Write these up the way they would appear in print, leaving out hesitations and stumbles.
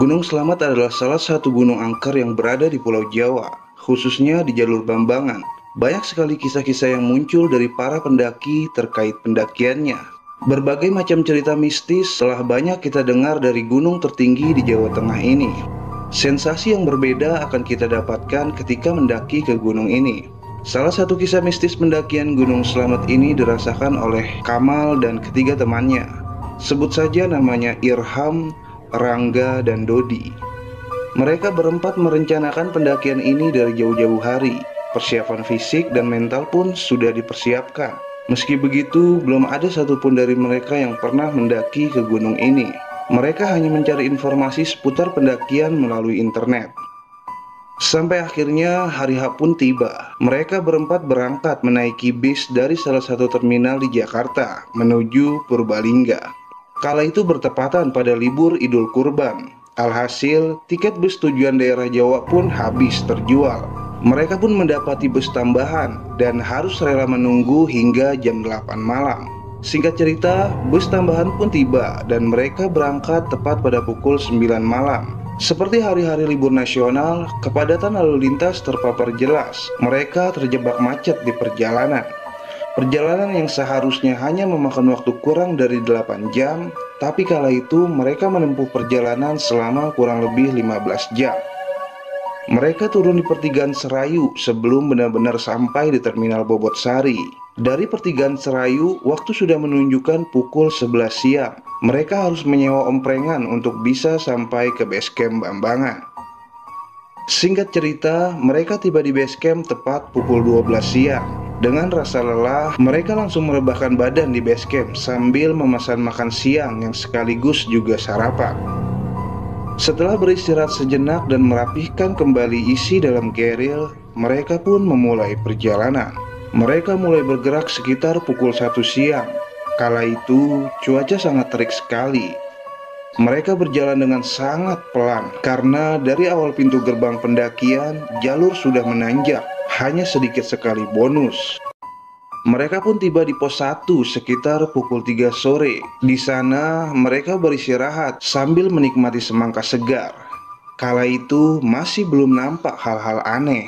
Gunung Slamet adalah salah satu gunung angker yang berada di Pulau Jawa, khususnya di jalur Bambangan. Banyak sekali kisah-kisah yang muncul dari para pendaki terkait pendakiannya. Berbagai macam cerita mistis telah banyak kita dengar dari gunung tertinggi di Jawa Tengah ini. Sensasi yang berbeda akan kita dapatkan ketika mendaki ke gunung ini. Salah satu kisah mistis pendakian Gunung Slamet ini dirasakan oleh Kamal dan ketiga temannya. Sebut saja namanya Irham, Rangga, dan Dodi. Mereka berempat merencanakan pendakian ini dari jauh-jauh hari. Persiapan fisik dan mental pun sudah dipersiapkan. Meski begitu, belum ada satupun dari mereka yang pernah mendaki ke gunung ini. Mereka hanya mencari informasi seputar pendakian melalui internet. Sampai akhirnya hari H pun tiba. Mereka berempat berangkat menaiki bis dari salah satu terminal di Jakarta menuju Purbalingga. Kala itu bertepatan pada libur Idul Kurban. Alhasil, tiket bus tujuan daerah Jawa pun habis terjual. Mereka pun mendapati bus tambahan dan harus rela menunggu hingga jam 8 malam. Singkat cerita, bus tambahan pun tiba dan mereka berangkat tepat pada pukul 9 malam. Seperti hari-hari libur nasional, kepadatan lalu lintas terpapar jelas. Mereka terjebak macet di perjalanan. Perjalanan yang seharusnya hanya memakan waktu kurang dari 8 jam, tapi kala itu mereka menempuh perjalanan selama kurang lebih 15 jam. Mereka turun di pertigaan Serayu sebelum benar-benar sampai di terminal Bobotsari. Dari pertigaan Serayu, waktu sudah menunjukkan pukul 11 siang. Mereka harus menyewa omprengan untuk bisa sampai ke base camp Bambangan. Singkat cerita, mereka tiba di base camp tepat pukul 12 siang. Dengan rasa lelah, mereka langsung merebahkan badan di base camp sambil memesan makan siang yang sekaligus juga sarapan. Setelah beristirahat sejenak dan merapihkan kembali isi dalam keril, mereka pun memulai perjalanan. Mereka mulai bergerak sekitar pukul 1 siang. Kala itu, cuaca sangat terik sekali. Mereka berjalan dengan sangat pelan karena dari awal pintu gerbang pendakian, jalur sudah menanjak. Hanya sedikit sekali bonus. Mereka pun tiba di pos 1 sekitar pukul 3 sore. Di sana mereka beristirahat sambil menikmati semangka segar. Kala itu masih belum nampak hal-hal aneh.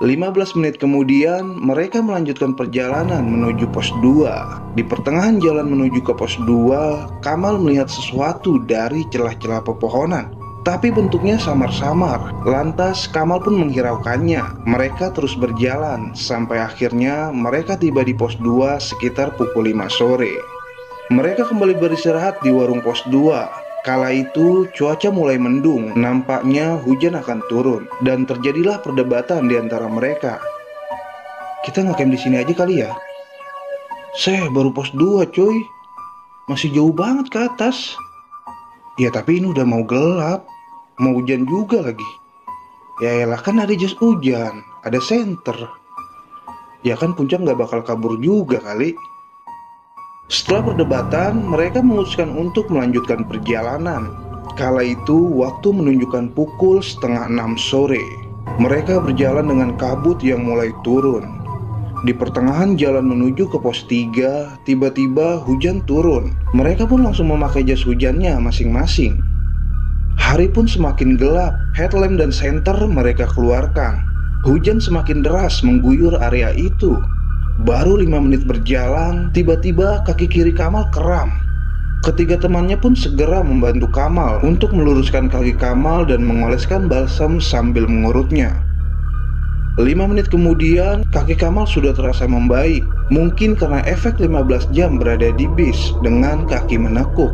15 menit kemudian mereka melanjutkan perjalanan menuju pos 2. Di pertengahan jalan menuju ke pos 2, Kamal melihat sesuatu dari celah-celah pepohonan. Tapi bentuknya samar-samar. Lantas Kamal pun menghiraukannya. Mereka terus berjalan sampai akhirnya mereka tiba di pos 2 sekitar pukul 5 sore. Mereka kembali beristirahat di warung pos 2. Kala itu cuaca mulai mendung. Nampaknya hujan akan turun dan terjadilah perdebatan di antara mereka. Kita ngecamp di sini aja kali ya? Baru pos 2 coy. Masih jauh banget ke atas. Ya tapi ini udah mau gelap. Mau hujan juga lagi. Ya elah, kan ada jas hujan, ada senter. Ya kan puncak gak bakal kabur juga kali. Setelah perdebatan, mereka memutuskan untuk melanjutkan perjalanan. Kala itu waktu menunjukkan pukul 5:30 sore. Mereka berjalan dengan kabut yang mulai turun. Di pertengahan jalan menuju ke pos 3, tiba-tiba hujan turun. Mereka pun langsung memakai jas hujannya masing-masing. Hari pun semakin gelap, headlamp dan senter mereka keluarkan. Hujan semakin deras mengguyur area itu. Baru 5 menit berjalan, tiba-tiba kaki kiri Kamal kram. Ketiga temannya pun segera membantu Kamal untuk meluruskan kaki Kamal dan mengoleskan balsam sambil mengurutnya. 5 menit kemudian, kaki Kamal sudah terasa membaik. Mungkin karena efek 15 jam berada di bis dengan kaki menekuk.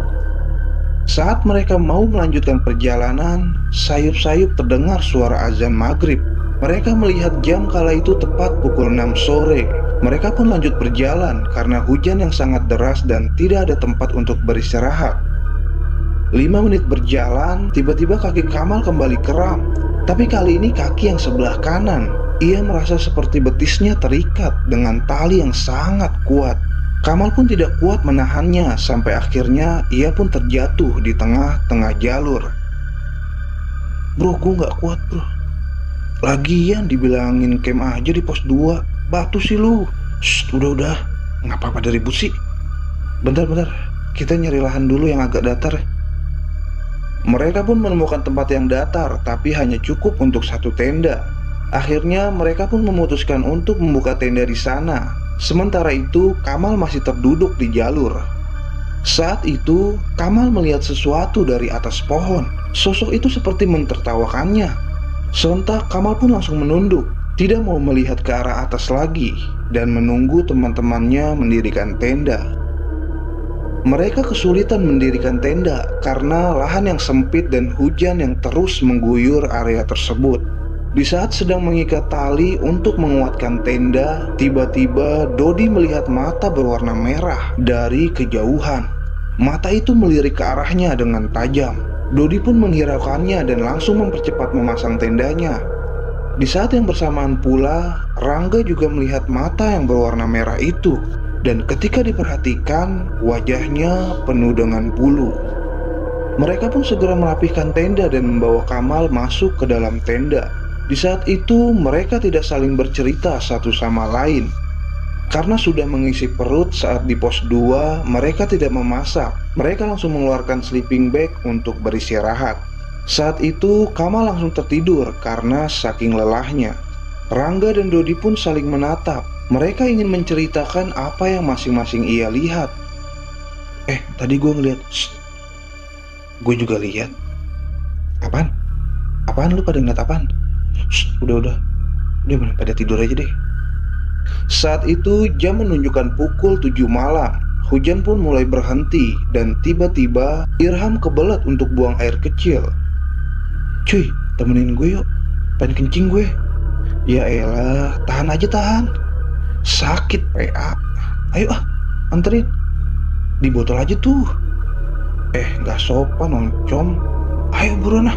Saat mereka mau melanjutkan perjalanan, sayup-sayup terdengar suara azan maghrib. Mereka melihat jam kala itu tepat pukul 6 sore. Mereka pun lanjut berjalan karena hujan yang sangat deras dan tidak ada tempat untuk beristirahat. 5 menit berjalan, tiba-tiba kaki Kamal kembali kram. Tapi kali ini kaki yang sebelah kanan. Ia merasa seperti betisnya terikat dengan tali yang sangat kuat. Kamal pun tidak kuat menahannya sampai akhirnya ia pun terjatuh di tengah-tengah jalur. Bro, gue gak kuat bro. Lagian dibilangin camp aja di pos 2. Batu sih lu. Shh, udah. Ngapa pada ribut sih? Bentar, kita nyari lahan dulu yang agak datar. Mereka pun menemukan tempat yang datar, tapi hanya cukup untuk satu tenda. Akhirnya mereka pun memutuskan untuk membuka tenda di sana. Sementara itu, Kamal masih terduduk di jalur. Saat itu, Kamal melihat sesuatu dari atas pohon. Sosok itu seperti mentertawakannya. Sontak Kamal pun langsung menunduk, tidak mau melihat ke arah atas lagi, dan menunggu teman-temannya mendirikan tenda. Mereka kesulitan mendirikan tenda karena lahan yang sempit dan hujan yang terus mengguyur area tersebut. Di saat sedang mengikat tali untuk menguatkan tenda, tiba-tiba Dodi melihat mata berwarna merah dari kejauhan. Mata itu melirik ke arahnya dengan tajam. Dodi pun menghiraukannya dan langsung mempercepat memasang tendanya. Di saat yang bersamaan pula, Rangga juga melihat mata yang berwarna merah itu. Dan ketika diperhatikan, wajahnya penuh dengan bulu. Mereka pun segera merapihkan tenda dan membawa Kamal masuk ke dalam tenda. Di saat itu mereka tidak saling bercerita satu sama lain. Karena sudah mengisi perut saat di pos 2, mereka tidak memasak. Mereka langsung mengeluarkan sleeping bag untuk beristirahat. Saat itu Kamal langsung tertidur karena saking lelahnya. Rangga dan Dodi pun saling menatap. Mereka ingin menceritakan apa yang masing-masing ia lihat. Tadi gue ngeliat. Gue juga lihat. Apaan? Apaan lu pada ngeliat apaan? Udah pada tidur aja deh. Saat itu jam menunjukkan pukul 7 malam. Hujan pun mulai berhenti dan tiba-tiba Irham kebelet untuk buang air kecil. Cuy, temenin gue yuk, pengen kencing gue. Ya elah, tahan aja tahan. Sakit PA. Ayo anterin. Di botol aja tuh. Gak sopan oncom. Ayo buruan.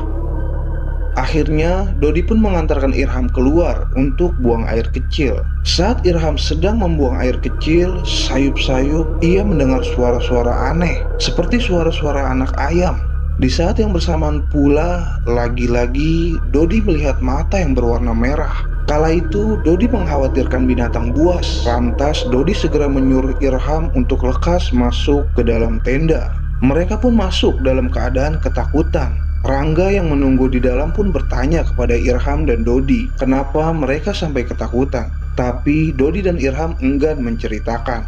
Akhirnya Dodi pun mengantarkan Irham keluar untuk buang air kecil. Saat Irham sedang membuang air kecil, sayup-sayup ia mendengar suara-suara aneh, seperti suara-suara anak ayam. Di saat yang bersamaan pula, lagi-lagi Dodi melihat mata yang berwarna merah. Kala itu Dodi mengkhawatirkan binatang buas. Lantas Dodi segera menyuruh Irham untuk lekas masuk ke dalam tenda. Mereka pun masuk dalam keadaan ketakutan. Rangga yang menunggu di dalam pun bertanya kepada Irham dan Dodi kenapa mereka sampai ketakutan. Tapi Dodi dan Irham enggan menceritakan.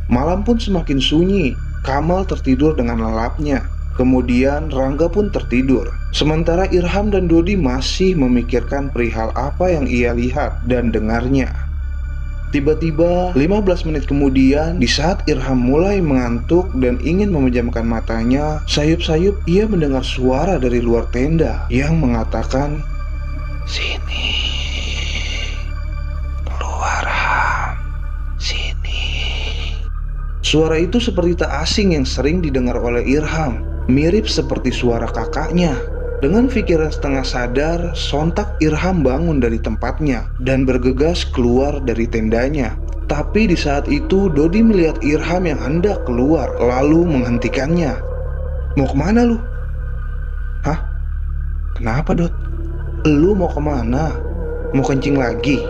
Malam pun semakin sunyi. Kamal tertidur dengan lelapnya. Kemudian Rangga pun tertidur. Sementara Irham dan Dodi masih memikirkan perihal apa yang ia lihat dan dengarnya. Tiba-tiba 15 menit kemudian, di saat Irham mulai mengantuk dan ingin memejamkan matanya, sayup-sayup ia mendengar suara dari luar tenda yang mengatakan, "Sini, keluar Ham, sini." Suara itu seperti tak asing yang sering didengar oleh Irham, mirip seperti suara kakaknya. Dengan pikiran setengah sadar, sontak Irham bangun dari tempatnya dan bergegas keluar dari tendanya. Tapi di saat itu Dodi melihat Irham yang hendak keluar, lalu menghentikannya. "Mau kemana lu?" "Hah? Kenapa Dot? Lu mau kemana? Mau kencing lagi?"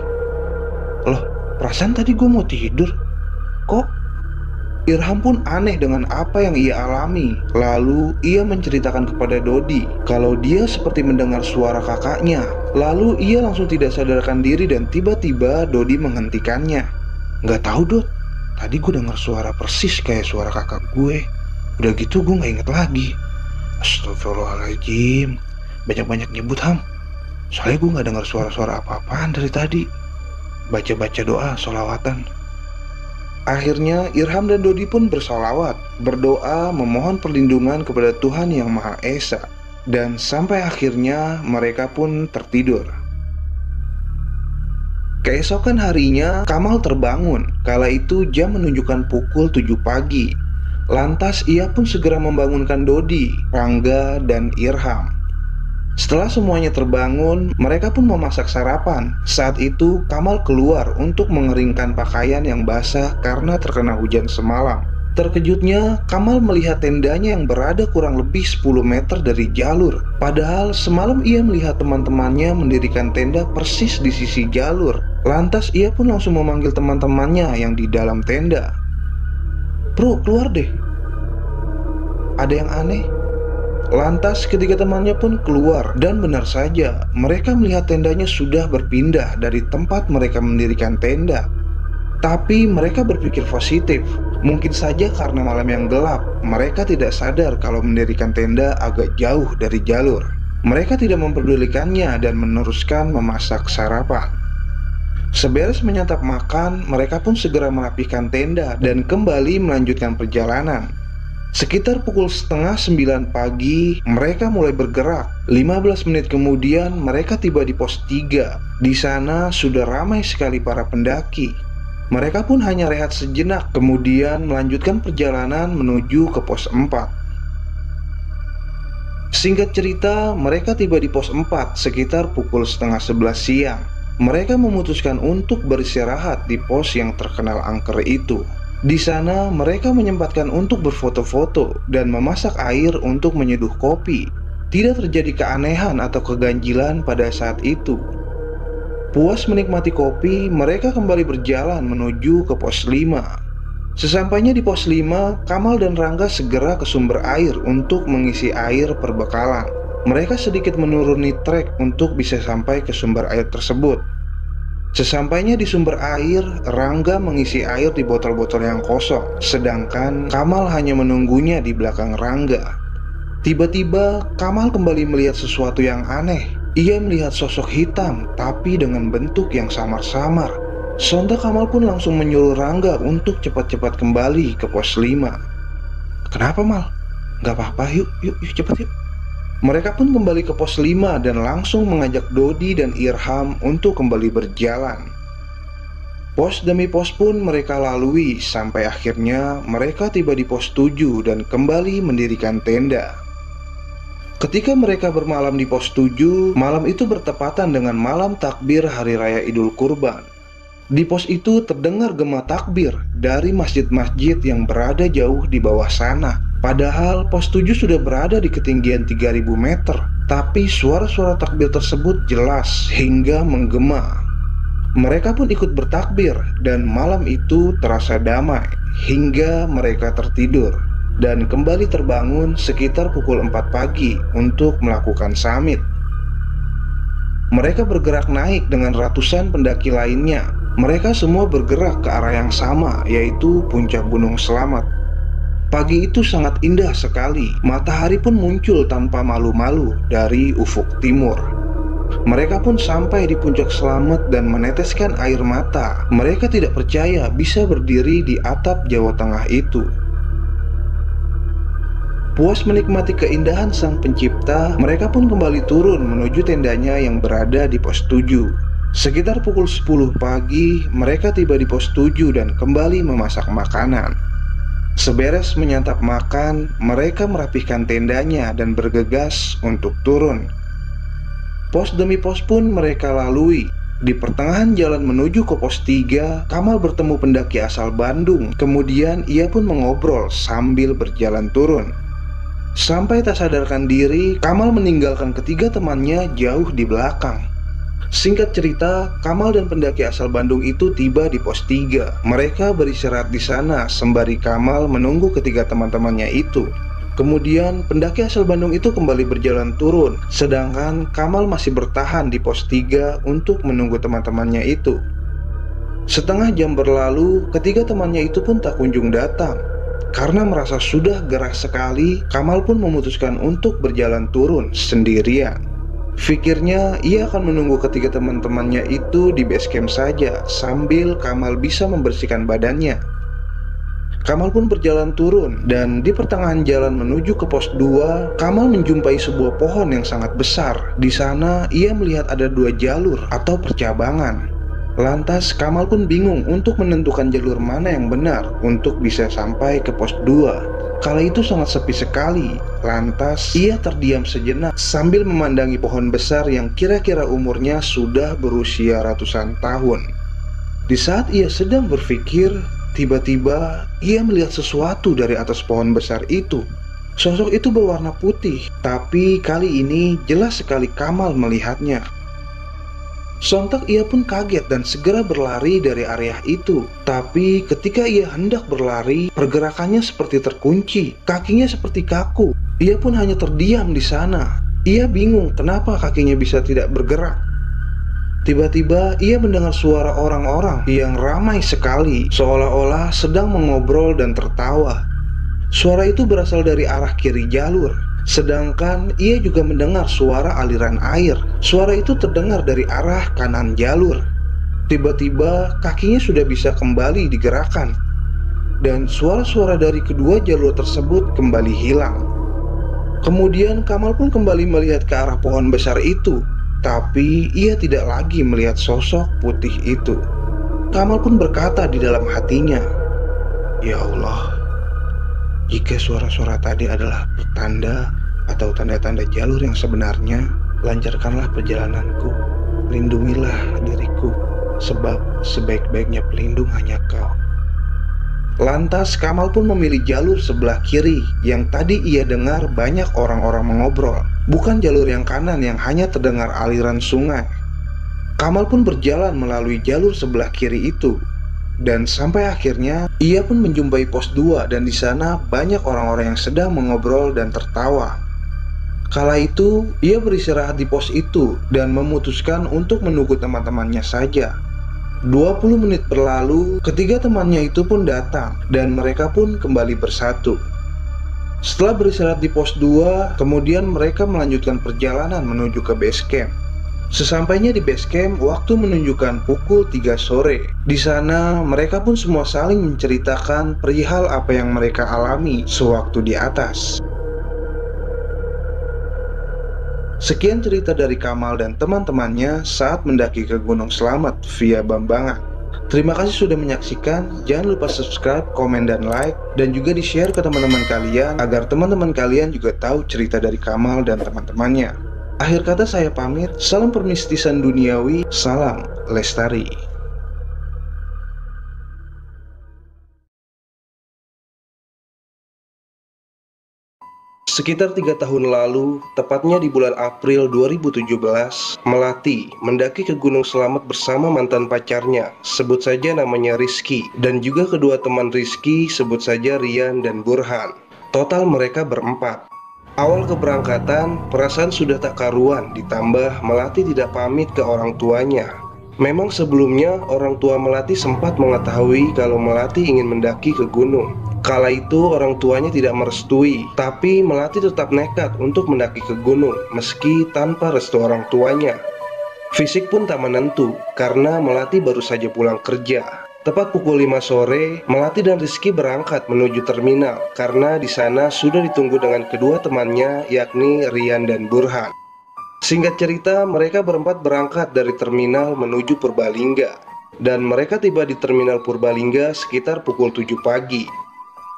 "Loh, perasaan tadi gue mau tidur. Kok?" Irham pun aneh dengan apa yang ia alami. Lalu ia menceritakan kepada Dodi kalau dia seperti mendengar suara kakaknya. Lalu ia langsung tidak sadarkan diri dan tiba-tiba Dodi menghentikannya. "Gak tahu Dot, tadi gue dengar suara persis kayak suara kakak gue. Udah gitu gue gak inget lagi." "Astagfirullahaladzim, banyak-banyak nyebut Ham. Soalnya gue gak dengar suara-suara apa-apaan dari tadi. Baca-baca doa, sholawatan." Akhirnya Irham dan Dodi pun bersolawat, berdoa memohon perlindungan kepada Tuhan Yang Maha Esa. Dan sampai akhirnya mereka pun tertidur. Keesokan harinya Kamal terbangun. Kala itu jam menunjukkan pukul 7 pagi. Lantas ia pun segera membangunkan Dodi, Rangga, dan Irham. Setelah semuanya terbangun, mereka pun memasak sarapan. Saat itu, Kamal keluar untuk mengeringkan pakaian yang basah karena terkena hujan semalam. Terkejutnya, Kamal melihat tendanya yang berada kurang lebih 10 meter dari jalur. Padahal semalam ia melihat teman-temannya mendirikan tenda persis di sisi jalur. Lantas ia pun langsung memanggil teman-temannya yang di dalam tenda. "Bro, keluar deh. Ada yang aneh." Lantas ketiga temannya pun keluar dan benar saja, mereka melihat tendanya sudah berpindah dari tempat mereka mendirikan tenda. Tapi mereka berpikir positif. Mungkin saja karena malam yang gelap, mereka tidak sadar kalau mendirikan tenda agak jauh dari jalur. Mereka tidak memperdulikannya dan meneruskan memasak sarapan. Seberes menyantap makan, mereka pun segera merapikan tenda dan kembali melanjutkan perjalanan. Sekitar pukul setengah 9 pagi, mereka mulai bergerak. 15 menit kemudian, mereka tiba di pos 3. Di sana sudah ramai sekali para pendaki. Mereka pun hanya rehat sejenak, kemudian melanjutkan perjalanan menuju ke pos 4. Singkat cerita, mereka tiba di pos 4 sekitar pukul setengah 11 siang. Mereka memutuskan untuk beristirahat di pos yang terkenal angker itu. Di sana, mereka menyempatkan untuk berfoto-foto dan memasak air untuk menyeduh kopi. Tidak terjadi keanehan atau keganjilan pada saat itu. Puas menikmati kopi, mereka kembali berjalan menuju ke pos 5. Sesampainya di pos 5, Kamal dan Rangga segera ke sumber air untuk mengisi air perbekalan. Mereka sedikit menuruni trek untuk bisa sampai ke sumber air tersebut. Sesampainya di sumber air, Rangga mengisi air di botol-botol yang kosong, sedangkan Kamal hanya menunggunya di belakang Rangga. Tiba-tiba, Kamal kembali melihat sesuatu yang aneh. Ia melihat sosok hitam, tapi dengan bentuk yang samar-samar. Sontak Kamal pun langsung menyuruh Rangga untuk cepat-cepat kembali ke pos 5. "Kenapa, Mal? Gak apa-apa, yuk cepat yuk." Mereka pun kembali ke pos 5 dan langsung mengajak Dodi dan Irham untuk kembali berjalan. Pos demi pos pun mereka lalui sampai akhirnya mereka tiba di pos 7 dan kembali mendirikan tenda. Ketika mereka bermalam di pos 7, malam itu bertepatan dengan malam takbir Hari Raya Idul Kurban. Di pos itu terdengar gema takbir dari masjid-masjid yang berada jauh di bawah sana. Padahal pos 7 sudah berada di ketinggian 3000 meter, tapi suara-suara takbir tersebut jelas hingga menggema. Mereka pun ikut bertakbir dan malam itu terasa damai hingga mereka tertidur dan kembali terbangun sekitar pukul 4 pagi untuk melakukan summit. Mereka bergerak naik dengan ratusan pendaki lainnya. Mereka semua bergerak ke arah yang sama, yaitu puncak Gunung Selamat. Pagi itu sangat indah sekali. Matahari pun muncul tanpa malu-malu dari ufuk timur. Mereka pun sampai di puncak Selamat dan meneteskan air mata. Mereka tidak percaya bisa berdiri di atap Jawa Tengah itu. Puas menikmati keindahan Sang Pencipta, mereka pun kembali turun menuju tendanya yang berada di pos 7. Sekitar pukul 10 pagi, mereka tiba di pos 7 dan kembali memasak makanan. Seberes menyantap makan, mereka merapihkan tendanya dan bergegas untuk turun. Pos demi pos pun mereka lalui. Di pertengahan jalan menuju ke pos 3, Kamal bertemu pendaki asal Bandung. Kemudian ia pun mengobrol sambil berjalan turun. Sampai tak sadarkan diri, Kamal meninggalkan ketiga temannya jauh di belakang. Singkat cerita, Kamal dan pendaki asal Bandung itu tiba di pos 3. Mereka beristirahat di sana sembari Kamal menunggu ketiga teman-temannya itu. Kemudian pendaki asal Bandung itu kembali berjalan turun, sedangkan Kamal masih bertahan di pos 3 untuk menunggu teman-temannya itu. Setengah jam berlalu, ketiga temannya itu pun tak kunjung datang. Karena merasa sudah gerah sekali, Kamal pun memutuskan untuk berjalan turun sendirian. Pikirnya ia akan menunggu ketiga teman-temannya itu di base camp saja sambil Kamal bisa membersihkan badannya. Kamal pun berjalan turun dan di pertengahan jalan menuju ke pos 2, Kamal menjumpai sebuah pohon yang sangat besar. Di sana ia melihat ada 2 jalur atau percabangan. Lantas Kamal pun bingung untuk menentukan jalur mana yang benar untuk bisa sampai ke pos 2. Kala itu sangat sepi sekali. Lantas ia terdiam sejenak sambil memandangi pohon besar yang kira-kira umurnya sudah berusia ratusan tahun. Di saat ia sedang berpikir, tiba-tiba ia melihat sesuatu dari atas pohon besar itu. Sosok itu berwarna putih, tapi kali ini jelas sekali Kamal melihatnya. Sontak ia pun kaget dan segera berlari dari area itu. Tapi ketika ia hendak berlari, pergerakannya seperti terkunci, kakinya seperti kaku. Ia pun hanya terdiam di sana. Ia bingung kenapa kakinya bisa tidak bergerak. Tiba-tiba ia mendengar suara orang-orang yang ramai sekali, seolah-olah sedang mengobrol dan tertawa. Suara itu berasal dari arah kiri jalur. Sedangkan ia juga mendengar suara aliran air. Suara itu terdengar dari arah kanan jalur. Tiba-tiba kakinya sudah bisa kembali digerakkan. Dan suara-suara dari kedua jalur tersebut kembali hilang. Kemudian Kamal pun kembali melihat ke arah pohon besar itu. Tapi ia tidak lagi melihat sosok putih itu. Kamal pun berkata di dalam hatinya, "Ya Allah, jika suara-suara tadi adalah pertanda atau tanda-tanda jalur yang sebenarnya, lancarkanlah perjalananku, lindungilah diriku, sebab sebaik-baiknya pelindung hanya Kau." Lantas Kamal pun memilih jalur sebelah kiri yang tadi ia dengar banyak orang-orang mengobrol, bukan jalur yang kanan yang hanya terdengar aliran sungai. Kamal pun berjalan melalui jalur sebelah kiri itu. Dan sampai akhirnya ia pun menjumpai pos 2 dan di sana banyak orang-orang yang sedang mengobrol dan tertawa. Kala itu ia beristirahat di pos itu dan memutuskan untuk menunggu teman-temannya saja. 20 menit berlalu, ketiga temannya itu pun datang dan mereka pun kembali bersatu. Setelah beristirahat di pos 2, kemudian mereka melanjutkan perjalanan menuju ke base camp. Sesampainya di base camp, waktu menunjukkan pukul 3 sore. Di sana, mereka pun semua saling menceritakan perihal apa yang mereka alami sewaktu di atas. Sekian cerita dari Kamal dan teman-temannya saat mendaki ke Gunung Slamet via Bambangan. Terima kasih sudah menyaksikan. Jangan lupa subscribe, komen, dan like, dan juga di-share ke teman-teman kalian agar teman-teman kalian juga tahu cerita dari Kamal dan teman-temannya. Akhir kata saya pamit, salam permistisan duniawi, salam lestari. Sekitar 3 tahun lalu, tepatnya di bulan April 2017, Melati mendaki ke Gunung Slamet bersama mantan pacarnya, sebut saja namanya Rizky, dan juga kedua teman Rizky, sebut saja Rian dan Burhan. Total mereka berempat. Awal keberangkatan, perasaan sudah tak karuan, ditambah Melati tidak pamit ke orang tuanya. Memang sebelumnya orang tua Melati sempat mengetahui kalau Melati ingin mendaki ke gunung. Kala itu orang tuanya tidak merestui, tapi Melati tetap nekat untuk mendaki ke gunung meski tanpa restu orang tuanya. Fisik pun tak menentu karena Melati baru saja pulang kerja. Tepat pukul 5 sore, Melati dan Rizky berangkat menuju terminal karena di sana sudah ditunggu dengan kedua temannya yakni Rian dan Burhan. Singkat cerita, mereka berempat berangkat dari terminal menuju Purbalingga dan mereka tiba di terminal Purbalingga sekitar pukul 7 pagi.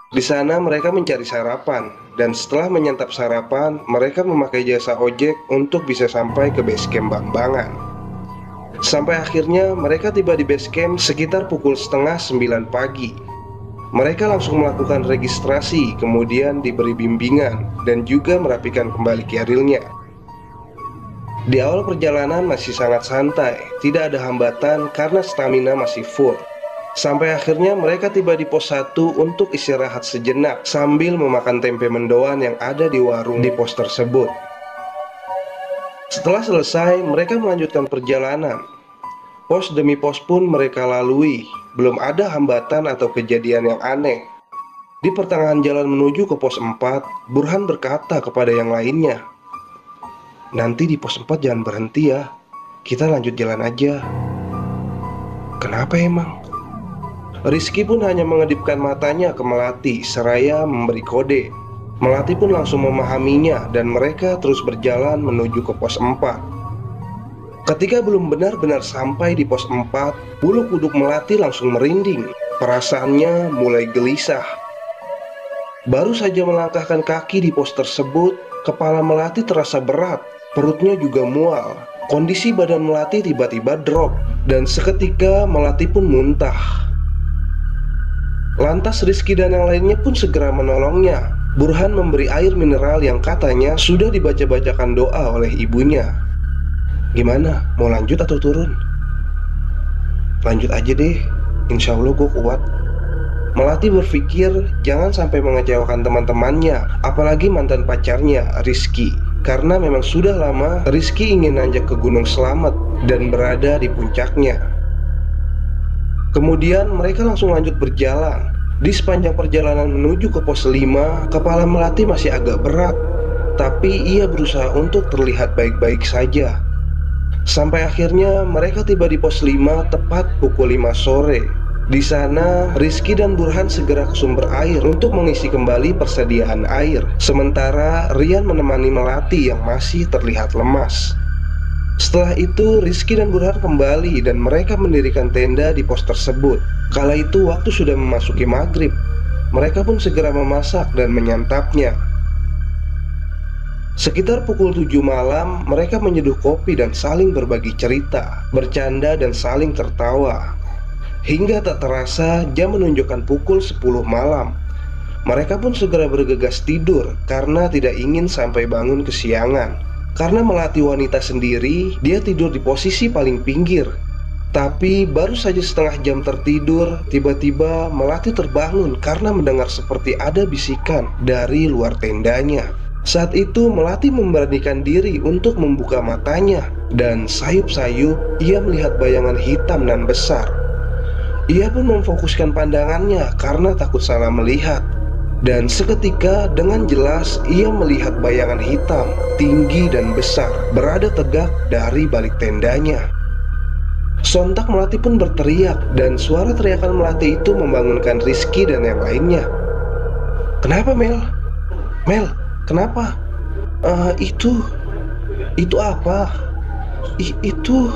Di sana mereka mencari sarapan dan setelah menyantap sarapan, mereka memakai jasa ojek untuk bisa sampai ke base camp Bambangan. Sampai akhirnya mereka tiba di base camp sekitar pukul setengah 9 pagi. Mereka langsung melakukan registrasi, kemudian diberi bimbingan dan juga merapikan kembali kerilnya. Di awal perjalanan masih sangat santai, tidak ada hambatan karena stamina masih full. Sampai akhirnya mereka tiba di pos 1 untuk istirahat sejenak sambil memakan tempe mendoan yang ada di warung di pos tersebut. Setelah selesai, mereka melanjutkan perjalanan. Pos demi pos pun mereka lalui, belum ada hambatan atau kejadian yang aneh. Di pertengahan jalan menuju ke pos 4, Burhan berkata kepada yang lainnya, "Nanti di pos 4 jangan berhenti ya, kita lanjut jalan aja." "Kenapa emang?" Rizky pun hanya mengedipkan matanya ke Melati seraya memberi kode. Melati pun langsung memahaminya dan mereka terus berjalan menuju ke pos 4. Ketika belum benar-benar sampai di pos 4, bulu kuduk Melati langsung merinding. Perasaannya mulai gelisah. Baru saja melangkahkan kaki di pos tersebut, kepala Melati terasa berat, perutnya juga mual. Kondisi badan Melati tiba-tiba drop, dan seketika Melati pun muntah. Lantas Rizky dan yang lainnya pun segera menolongnya. Burhan memberi air mineral yang katanya sudah dibaca-bacakan doa oleh ibunya. Gimana? Mau lanjut atau turun? Lanjut aja deh, insya Allah gue kuat. Melati berpikir jangan sampai mengecewakan teman-temannya, apalagi mantan pacarnya, Rizky. Karena memang sudah lama Rizky ingin nanjak ke Gunung Slamet dan berada di puncaknya. Kemudian mereka langsung lanjut berjalan. Di sepanjang perjalanan menuju ke pos 5, kepala Melati masih agak berat, tapi ia berusaha untuk terlihat baik-baik saja. Sampai akhirnya mereka tiba di pos 5 tepat pukul 5 sore. Di sana, Rizky dan Burhan segera ke sumber air untuk mengisi kembali persediaan air. Sementara Rian menemani Melati yang masih terlihat lemas. Setelah itu, Rizky dan Burhan kembali dan mereka mendirikan tenda di pos tersebut. Kala itu waktu sudah memasuki maghrib. Mereka pun segera memasak dan menyantapnya. Sekitar pukul 7 malam, mereka menyeduh kopi dan saling berbagi cerita, bercanda dan saling tertawa. Hingga tak terasa jam menunjukkan pukul 10 malam. Mereka pun segera bergegas tidur karena tidak ingin sampai bangun kesiangan. Karena Melati wanita sendiri, dia tidur di posisi paling pinggir. Tapi baru saja setengah jam tertidur, tiba-tiba Melati terbangun karena mendengar seperti ada bisikan dari luar tendanya. Saat itu Melati memberanikan diri untuk membuka matanya, dan sayup-sayup ia melihat bayangan hitam dan besar. Ia pun memfokuskan pandangannya karena takut salah melihat. Dan seketika dengan jelas ia melihat bayangan hitam, tinggi dan besar, berada tegak dari balik tendanya. Sontak Melati pun berteriak, dan suara teriakan Melati itu membangunkan Rizky dan yang lainnya. Kenapa Mel? Mel, kenapa? Itu apa? Itu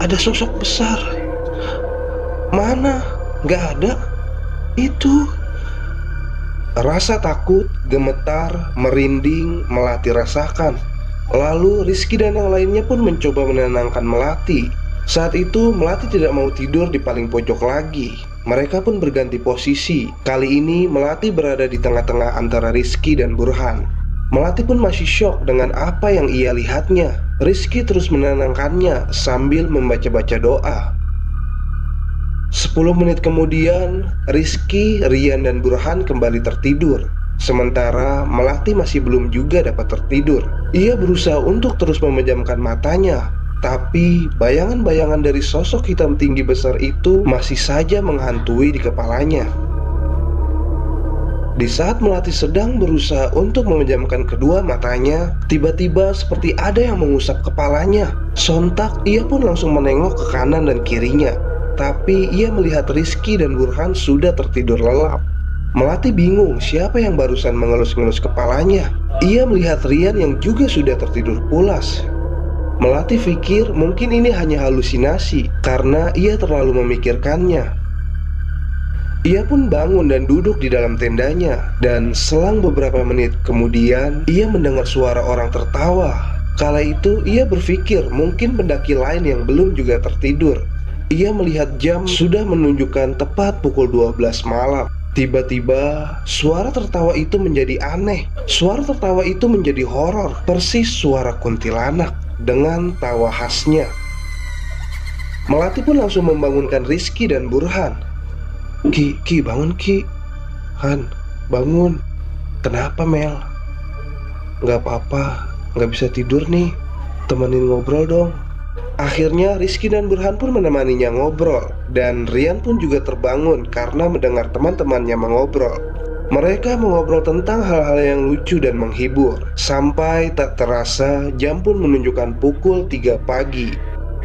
ada sosok besar. Mana? Gak ada. Itu. Rasa takut, gemetar, merinding Melati rasakan. Lalu Rizky dan yang lainnya pun mencoba menenangkan Melati. Saat itu Melati tidak mau tidur di paling pojok lagi. Mereka pun berganti posisi. Kali ini Melati berada di tengah-tengah antara Rizky dan Burhan. Melati pun masih syok dengan apa yang ia lihatnya. Rizky terus menenangkannya sambil membaca-baca doa. 10 menit kemudian, Rizky, Rian, dan Burhan kembali tertidur. Sementara Melati masih belum juga dapat tertidur. Ia berusaha untuk terus memejamkan matanya, tapi bayangan-bayangan dari sosok hitam tinggi besar itu masih saja menghantui di kepalanya. Di saat Melati sedang berusaha untuk memejamkan kedua matanya, tiba-tiba seperti ada yang mengusap kepalanya. Sontak ia pun langsung menengok ke kanan dan kirinya. Tapi ia melihat Rizky dan Burhan sudah tertidur lelap. Melati bingung siapa yang barusan mengelus-ngelus kepalanya. Ia melihat Rian yang juga sudah tertidur pulas. Melati pikir mungkin ini hanya halusinasi karena ia terlalu memikirkannya. Ia pun bangun dan duduk di dalam tendanya. Dan selang beberapa menit kemudian ia mendengar suara orang tertawa. Kala itu ia berpikir mungkin pendaki lain yang belum juga tertidur. Ia melihat jam sudah menunjukkan tepat pukul 12 malam. Tiba-tiba suara tertawa itu menjadi aneh. Suara tertawa itu menjadi horor, persis suara kuntilanak dengan tawa khasnya. Melati pun langsung membangunkan Rizky dan Burhan. Ki bangun Ki. Han, bangun. Kenapa Mel? Gak apa-apa, gak bisa tidur nih. Temenin ngobrol dong. Akhirnya Rizky dan Burhan pun menemaninya ngobrol. Dan Rian pun juga terbangun karena mendengar teman-temannya mengobrol. Mereka mengobrol tentang hal-hal yang lucu dan menghibur. Sampai tak terasa jam pun menunjukkan pukul 3 pagi.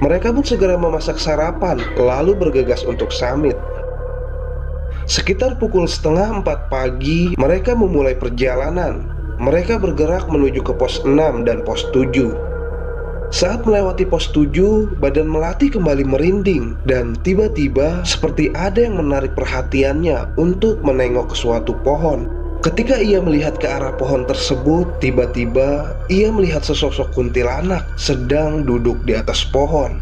Mereka pun segera memasak sarapan, lalu bergegas untuk summit. Sekitar pukul setengah 4 pagi, mereka memulai perjalanan. Mereka bergerak menuju ke pos 6 dan pos 7. Saat melewati pos 7, badan Melati kembali merinding. Dan tiba-tiba seperti ada yang menarik perhatiannya untuk menengok ke suatu pohon. Ketika ia melihat ke arah pohon tersebut, tiba-tiba ia melihat sesosok kuntilanak sedang duduk di atas pohon.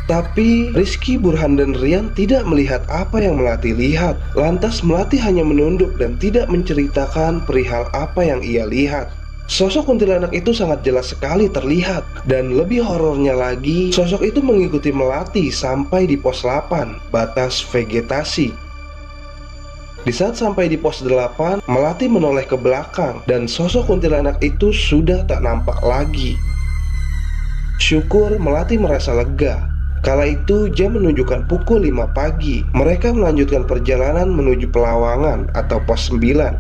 Tapi Rizky, Burhan, dan Rian tidak melihat apa yang Melati lihat. Lantas Melati hanya menunduk dan tidak menceritakan perihal apa yang ia lihat. Sosok kuntilanak itu sangat jelas sekali terlihat. Dan lebih horornya lagi, sosok itu mengikuti Melati sampai di pos 8, batas vegetasi. Di saat sampai di pos 8, Melati menoleh ke belakang dan sosok kuntilanak itu sudah tak nampak lagi. Syukur Melati merasa lega. Kala itu jam menunjukkan pukul 5 pagi. Mereka melanjutkan perjalanan menuju Pelawangan atau pos 9.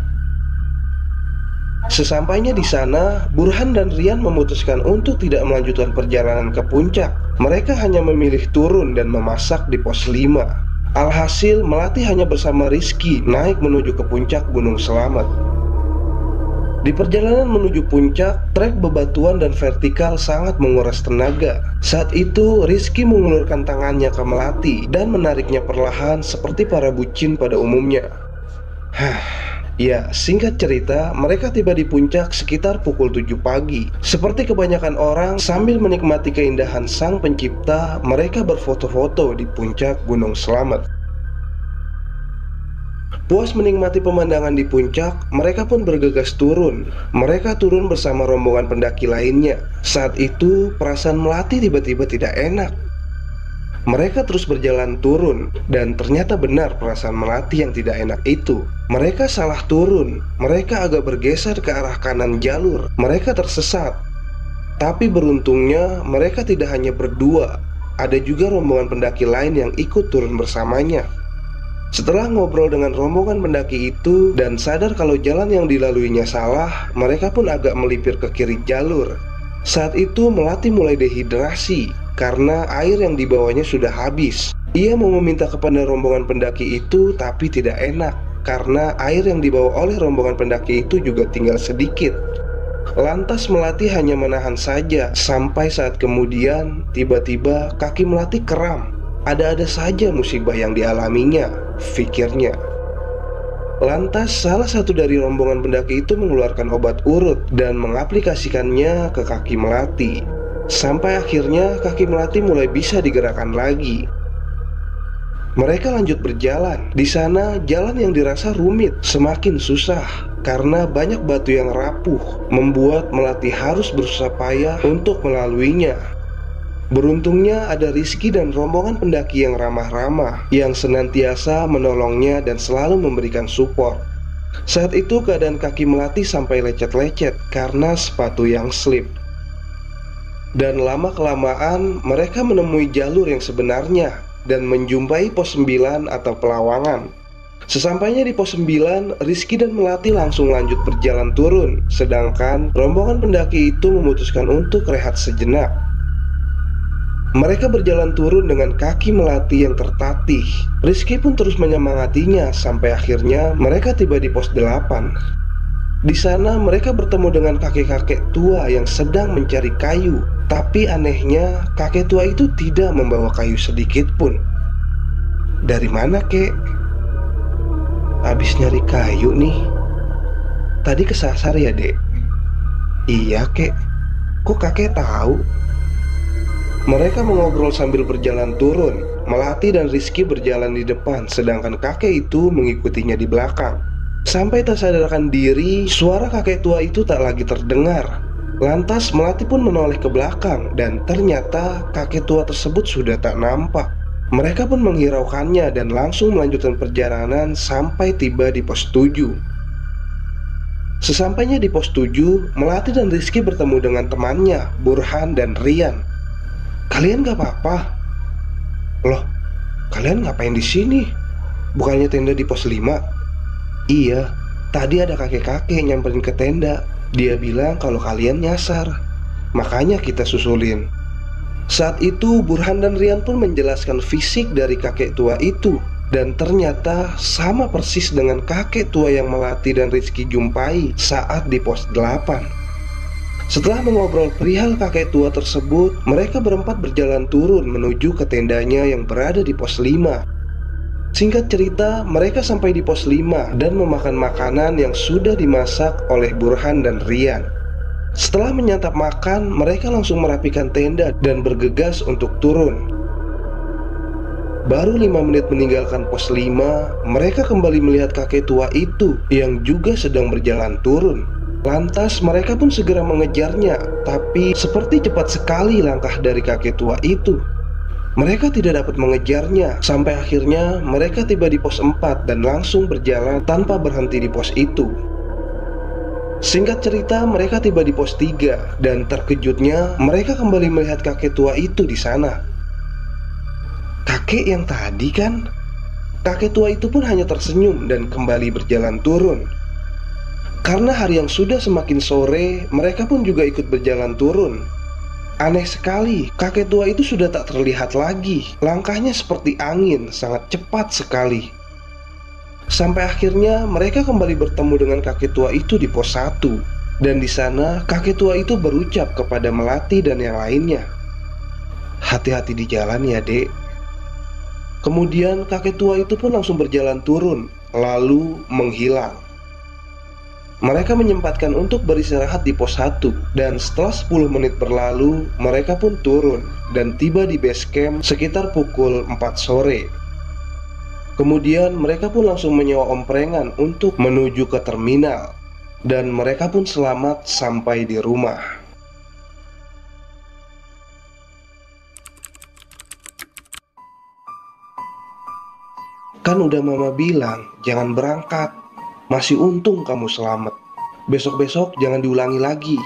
Sesampainya di sana, Burhan dan Rian memutuskan untuk tidak melanjutkan perjalanan ke puncak. Mereka hanya memilih turun dan memasak di pos 5. Alhasil Melati hanya bersama Rizky naik menuju ke puncak Gunung Selamet. Di perjalanan menuju puncak, trek bebatuan dan vertikal sangat menguras tenaga. Saat itu Rizky mengulurkan tangannya ke Melati dan menariknya perlahan seperti para bucin pada umumnya. Ya, singkat cerita, mereka tiba di puncak sekitar pukul 7 pagi. Seperti kebanyakan orang, sambil menikmati keindahan Sang Pencipta, mereka berfoto-foto di puncak Gunung Selamet. Puas menikmati pemandangan di puncak, mereka pun bergegas turun. Mereka turun bersama rombongan pendaki lainnya. Saat itu, perasaan Melati tiba-tiba tidak enak. Mereka terus berjalan turun, dan ternyata benar perasaan Melati yang tidak enak itu. Mereka salah turun. Mereka agak bergeser ke arah kanan jalur. Mereka tersesat. Tapi beruntungnya mereka tidak hanya berdua. Ada juga rombongan pendaki lain yang ikut turun bersamanya. Setelah ngobrol dengan rombongan pendaki itu dan sadar kalau jalan yang dilaluinya salah, mereka pun agak melipir ke kiri jalur. Saat itu Melati mulai dehidrasi karena air yang dibawanya sudah habis. Ia mau meminta kepada rombongan pendaki itu, tapi tidak enak karena air yang dibawa oleh rombongan pendaki itu juga tinggal sedikit. Lantas Melati hanya menahan saja. Sampai saat kemudian tiba-tiba kaki Melati kram. Ada-ada saja musibah yang dialaminya, pikirnya. Lantas salah satu dari rombongan pendaki itu mengeluarkan obat urut dan mengaplikasikannya ke kaki Melati. Sampai akhirnya kaki Melati mulai bisa digerakkan lagi. Mereka lanjut berjalan. Di sana jalan yang dirasa rumit semakin susah karena banyak batu yang rapuh, membuat Melati harus berusaha payah untuk melaluinya. Beruntungnya ada Rizky dan rombongan pendaki yang ramah-ramah, yang senantiasa menolongnya dan selalu memberikan support. Saat itu keadaan kaki Melati sampai lecet-lecet karena sepatu yang slip. Dan lama-kelamaan mereka menemui jalur yang sebenarnya dan menjumpai pos 9 atau Pelawangan. Sesampainya di pos 9, Rizky dan Melati langsung lanjut berjalan turun, sedangkan rombongan pendaki itu memutuskan untuk rehat sejenak. Mereka berjalan turun dengan kaki Melati yang tertatih. Rizky pun terus menyemangatinya sampai akhirnya mereka tiba di pos 8. Di sana mereka bertemu dengan kakek-kakek tua yang sedang mencari kayu. Tapi anehnya kakek tua itu tidak membawa kayu sedikit pun. Dari mana, kek? Habis nyari kayu nih. Tadi kesasar ya, dek? Iya, kek. Kok kakek tahu? Mereka mengobrol sambil berjalan turun. Melati dan Rizky berjalan di depan, sedangkan kakek itu mengikutinya di belakang. Sampai tak sadarkan diri, suara kakek tua itu tak lagi terdengar. Lantas Melati pun menoleh ke belakang, dan ternyata kakek tua tersebut sudah tak nampak. Mereka pun menghiraukannya dan langsung melanjutkan perjalanan sampai tiba di pos 7. Sesampainya di pos 7, Melati dan Rizky bertemu dengan temannya, Burhan dan Rian. Kalian gak apa-apa? Loh, kalian ngapain di sini? Bukannya tenda di pos 5? Iya, tadi ada kakek-kakek nyamperin ke tenda. Dia bilang kalau kalian nyasar, makanya kita susulin. Saat itu Burhan dan Rian pun menjelaskan fisik dari kakek tua itu. Dan ternyata sama persis dengan kakek tua yang Melati dan Rizky jumpai saat di pos 8. Setelah mengobrol perihal kakek tua tersebut, mereka berempat berjalan turun menuju ke tendanya yang berada di pos 5. Singkat cerita, mereka sampai di pos 5 dan memakan makanan yang sudah dimasak oleh Burhan dan Rian. Setelah menyantap makan, mereka langsung merapikan tenda dan bergegas untuk turun. Baru 5 menit meninggalkan pos 5, mereka kembali melihat kakek tua itu yang juga sedang berjalan turun. Lantas mereka pun segera mengejarnya, tapi seperti cepat sekali langkah dari kakek tua itu. Mereka tidak dapat mengejarnya, sampai akhirnya mereka tiba di pos 4 dan langsung berjalan tanpa berhenti di pos itu. Singkat cerita, mereka tiba di pos 3 dan terkejutnya mereka kembali melihat kakek tua itu di sana. Kakek yang tadi kan? Kakek tua itu pun hanya tersenyum dan kembali berjalan turun. Karena hari yang sudah semakin sore, mereka pun juga ikut berjalan turun. Aneh sekali, kakek tua itu sudah tak terlihat lagi. Langkahnya seperti angin, sangat cepat sekali. Sampai akhirnya mereka kembali bertemu dengan kakek tua itu di pos 1. Dan di sana kakek tua itu berucap kepada Melati dan yang lainnya, "Hati-hati di jalan ya, Dek." Kemudian kakek tua itu pun langsung berjalan turun, lalu menghilang. Mereka menyempatkan untuk beristirahat di pos 1, dan setelah 10 menit berlalu, mereka pun turun dan tiba di base camp sekitar pukul 4 sore. Kemudian mereka pun langsung menyewa omprengan untuk menuju ke terminal, dan mereka pun selamat sampai di rumah. Kan udah mama bilang, jangan berangkat. Masih untung kamu selamat. Besok-besok jangan diulangi lagi.